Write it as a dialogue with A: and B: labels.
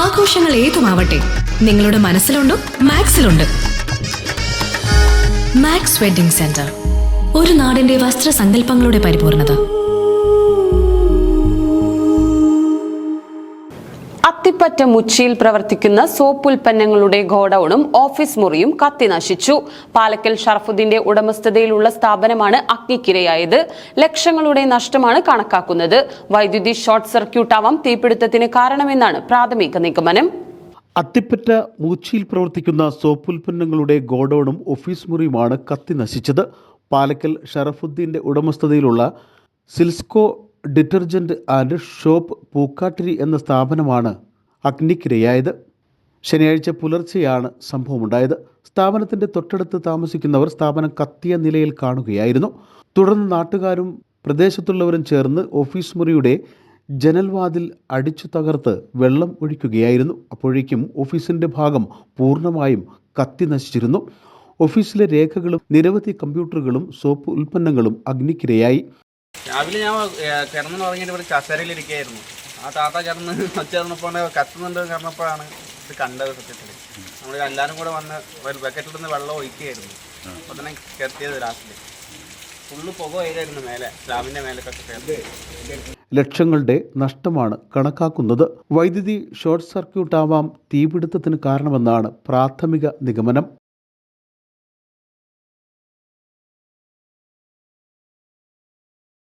A: ആഘോഷങ്ങൾ ഏതുമാവട്ടെ, നിങ്ങളുടെ മനസ്സിലുണ്ടോ മാക്സിലുണ്ട്. Max wedding centre, ഒരു നാടിന്റെ വസ്ത്രസങ്കല്പങ്ങളുടെ പരിപൂർണത.
B: അത്തിപ്പറ്റ മുച്ചിയിൽ പ്രവർത്തിക്കുന്ന സോപ്പ് ഉൽപ്പന്നങ്ങളുടെ ഗോഡൌണും ഓഫീസ് മുറിയും കത്തിനശിച്ചു. പാലക്കൽ ഷറഫുദ്ദീന്റെ ഉടമസ്ഥതയിലുള്ള സ്ഥാപനമാണ് അഗ്നിക്കിരയായത്. ലക്ഷങ്ങളുടെ നഷ്ടമാണ് കണക്കാക്കുന്നത്. വൈദ്യുതി ഷോർട്ട് സർക്യൂട്ട് ആവാം തീപിടുത്തത്തിന് കാരണമെന്നാണ് പ്രാഥമിക നിഗമനം.
C: അത്തിപ്പറ്റ മൂച്ചിയിൽ പ്രവർത്തിക്കുന്ന സോപ്പ് ഉൽപ്പന്നങ്ങളുടെ ഗോഡൌണും ഓഫീസ് മുറിയുമാണ് കത്തിനശിച്ചത്. പാലക്കൽ ഷറഫുദ്ദീന്റെ ഉടമസ്ഥതയിലുള്ള സിൽസ്കോ ഡിറ്റർജന്റ് ആൻഡ് ഷോപ്പ് പൂക്കാട്ടിരി എന്ന സ്ഥാപനമാണ് അഗ്നിക്കിരയായത്. ശനിയാഴ്ച പുലർച്ചെയാണ് സംഭവമുണ്ടായത്. സ്ഥാപനത്തിന്റെ തൊട്ടടുത്ത് താമസിക്കുന്നവർ സ്ഥാപനം കത്തിയ നിലയിൽ കാണുകയായിരുന്നു. തുടർന്ന് നാട്ടുകാരും പ്രദേശത്തുള്ളവരും ചേർന്ന് ഓഫീസ് മുറിയുടെ ജനൽവാതിൽ അടിച്ചു തകർത്ത് വെള്ളം ഒഴിക്കുകയായിരുന്നു. അപ്പോഴേക്കും ഓഫീസിന്റെ ഭാഗം പൂർണ്ണമായും കത്തി നശിച്ചിരുന്നു. ഓഫീസിലെ രേഖകളും നിരവധി കമ്പ്യൂട്ടറുകളും സോപ്പ് ഉൽപ്പന്നങ്ങളും അഗ്നിക്കിരയായി.
D: രാവിലെ ഞാൻ കിടന്നു തുടങ്ങിയിട്ട് ഇവിടെ കസേരയിലിരിക്കുകയായിരുന്നു. ആ താത്ത കിടന്ന് ചേർന്നപ്പോൾ കത്തുന്നുണ്ട് കിടന്നപ്പോഴാണ് ഇത് കണ്ടത്. സത്യത്തിൽ നമ്മൾ എല്ലാവരും കൂടെ വന്ന് ഒരു ബക്കറ്റിൽ നിന്ന് വെള്ളം ഒഴിക്കുകയായിരുന്നു. അപ്പോൾ തന്നെ കെത്തിയത് ലാസ്റ്റിൽ ഫുള്ള് പുക വരികയായിരുന്നു മേലെ, സ്ലാബിൻ്റെ മേലേക്കൊക്കെ കയറി.
C: ലക്ഷങ്ങളുടെ നഷ്ടമാണ് കണക്കാക്കുന്നത്. വൈദ്യുതി ഷോർട്ട് സർക്യൂട്ട് ആവാം തീപിടുത്തത്തിന് കാരണമെന്നാണ് പ്രാഥമിക നിഗമനം.